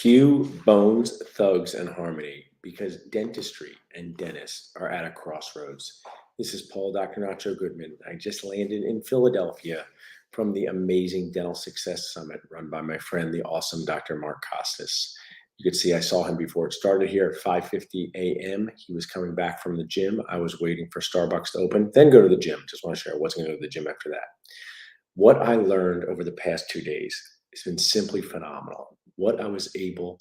Cue bones, thugs, and harmony because dentistry and dentists are at a crossroads. This is Paul Dr. Nacho Goodman. I just landed in Philadelphia from the amazing Dental Success Summit run by my friend, the awesome Dr. Mark Costes. You could see I saw him before it started here at 5:50 a.m. He was coming back from the gym. I was waiting for Starbucks to open, then go to the gym. Just want to share I wasn't going to go to the gym after that. What I learned over the past 2 days has been simply phenomenal. What I was able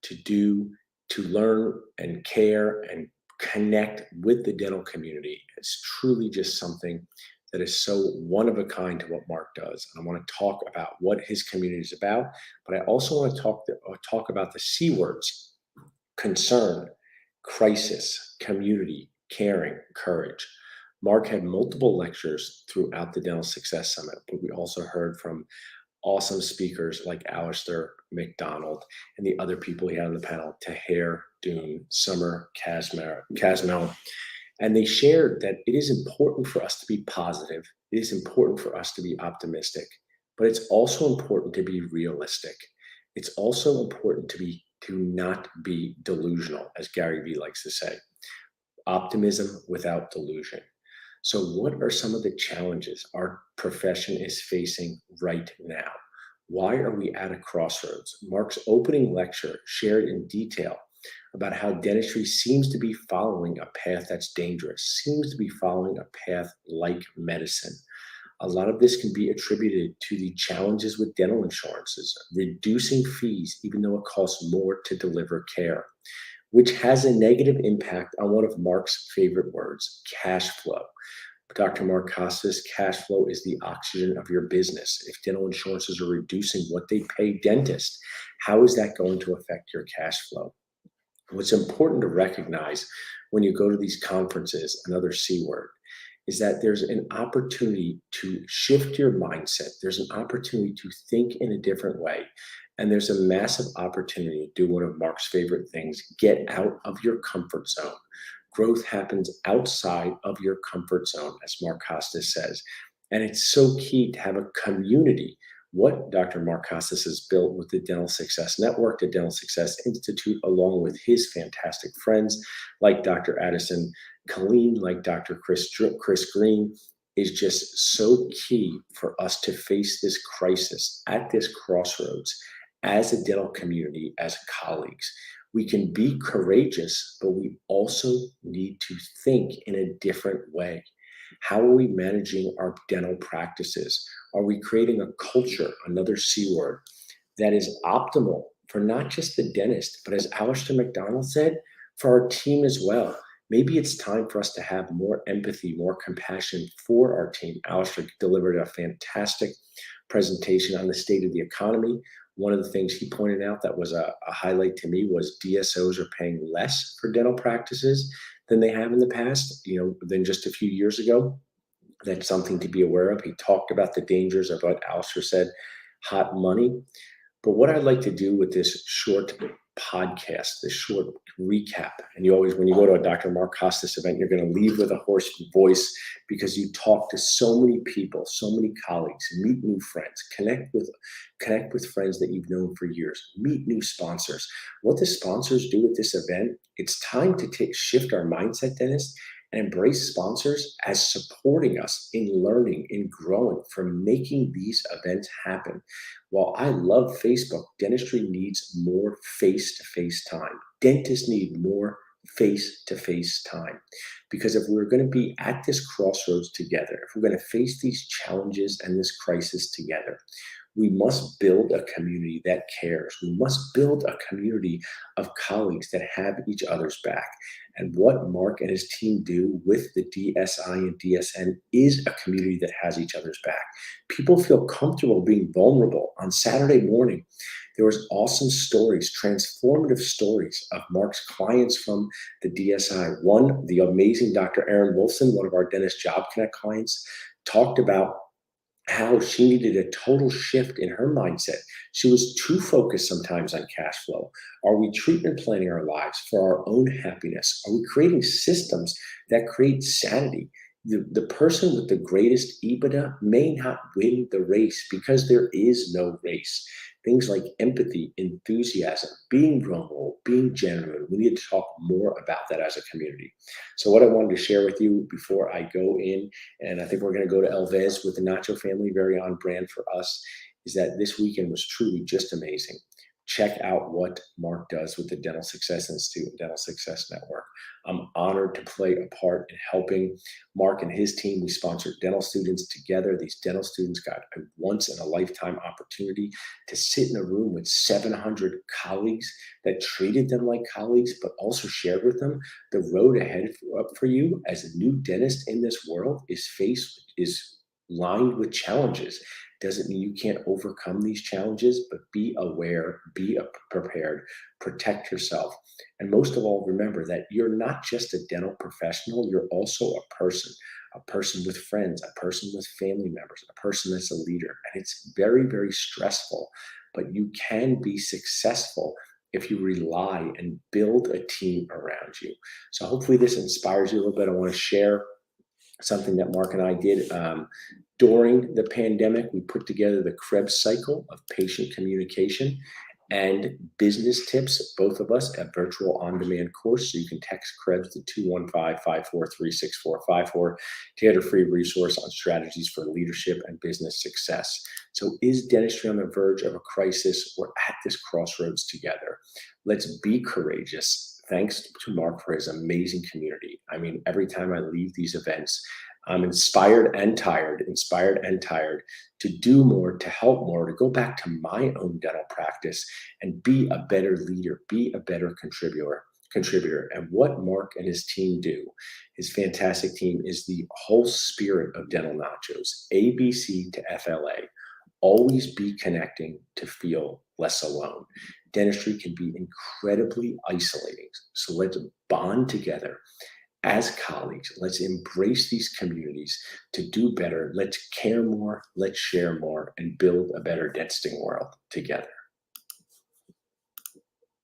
to do to learn and care and connect with the dental community is truly just something that is so one of a kind to what Mark does. And I want to talk about what his community is about, but I also want to talk about the C words: concern, crisis, community, caring, courage. Mark had multiple lectures throughout the Dental Success Summit, but we also heard from awesome speakers like Alistair McDonald and the other people he had on the panel, Tahir, Dune, Summer, Casmel. And they shared that it is important for us to be positive. It is important for us to be optimistic, but it's also important to be realistic. It's also important to not be delusional, as Gary Vee likes to say. Optimism without delusion. So what are some of the challenges our profession is facing right now? Why are we at a crossroads? Mark's opening lecture shared in detail about how dentistry seems to be following a path that's dangerous, seems to be following a path like medicine. A lot of this can be attributed to the challenges with dental insurances, reducing fees even though it costs more to deliver care, which has a negative impact on one of Mark's favorite words, cash flow. Dr. Mark Costes, cash flow is the oxygen of your business. If dental insurances are reducing what they pay dentists, how is that going to affect your cash flow? What's important to recognize when you go to these conferences, another C word, is that there's an opportunity to shift your mindset. There's an opportunity to think in a different way. And there's a massive opportunity to do one of Mark's favorite things: get out of your comfort zone. Growth happens outside of your comfort zone, as Mark Costes says. And it's so key to have a community. What Dr. Mark Costes has built with the Dental Success Network, the Dental Success Institute, along with his fantastic friends like Dr. Addison Colleen, like Dr. Chris Green, is just so key for us to face this crisis at this crossroads as a dental community, as colleagues. We can be courageous, but we also need to think in a different way. How are we managing our dental practices? Are we creating a culture, another C word, that is optimal for not just the dentist, but as Alistair McDonald said, for our team as well? Maybe it's time for us to have more empathy, more compassion for our team. Alistair delivered a fantastic presentation on the state of the economy. One of the things he pointed out that was a highlight to me was DSOs are paying less for dental practices than they have in the past, than just a few years ago. That's something to be aware of. He talked about the dangers of what Alistair said, hot money. But what I'd like to do with this short podcast, this short recap, and you always, when you go to a Dr. Mark Costes event, you're going to leave with a hoarse voice because you talk to so many people, so many colleagues, meet new friends, connect with friends that you've known for years, meet new sponsors. What the sponsors do at this event, it's time to shift our mindset, Dennis, and embrace sponsors as supporting us in learning, in growing, from making these events happen. While I love Facebook, dentistry needs more face-to-face time. Dentists need more face-to-face time. Because if we're going to be at this crossroads together, if we're going to face these challenges and this crisis together, we must build a community that cares. We must build a community of colleagues that have each other's back. And what Mark and his team do with the DSI and DSN is a community that has each other's back. People feel comfortable being vulnerable. On Saturday morning, there was awesome stories, transformative stories of Mark's clients from the DSI. One, the amazing Dr. Erin Wolfson, one of our Dentist Job Connect clients, talked about how she needed a total shift in her mindset. She was too focused sometimes on cash flow. Are we treatment planning our lives for our own happiness? Are we creating systems that create sanity? the person with the greatest EBITDA may not win the race because there is no race. Things like empathy, enthusiasm, being vulnerable, being genuine. We need to talk more about that as a community. So, what I wanted to share with you before I go in, and I think we're going to go to Elvez with the Nacho family, very on brand for us, is that this weekend was truly just amazing. Check out what Mark does with the Dental Success Institute and Dental Success Network. I'm honored to play a part in helping Mark and his team. We sponsored dental students together. These dental students got a once in a lifetime opportunity to sit in a room with 700 colleagues that treated them like colleagues, but also shared with them the road ahead for you as a new dentist in this world is lined with challenges. Doesn't mean you can't overcome these challenges, but be aware, be prepared, protect yourself. And most of all, remember that you're not just a dental professional, you're also a person with friends, a person with family members, a person that's a leader. And it's very, very stressful, but you can be successful if you rely and build a team around you. So hopefully this inspires you a little bit. I want to share something that Mark and I did during the pandemic. We put together the KREBS cycle of patient communication and business tips, both of us, at virtual on-demand course. So you can text KREBS to 215-543-6454 to get a free resource on strategies for leadership and business success. So is dentistry on the verge of a crisis? We're at this crossroads together. Let's be courageous. Thanks to Mark for his amazing community. I mean, every time I leave these events, I'm inspired and tired to do more, to help more, to go back to my own dental practice and be a better leader, be a better contributor. And what Mark and his team do, his fantastic team, is the whole spirit of Dental Nachos, ABC to FLA. Always be connecting to feel less alone. Dentistry can be incredibly isolating. So let's bond together as colleagues. Let's embrace these communities to do better. Let's care more, let's share more, and build a better dentisting world together.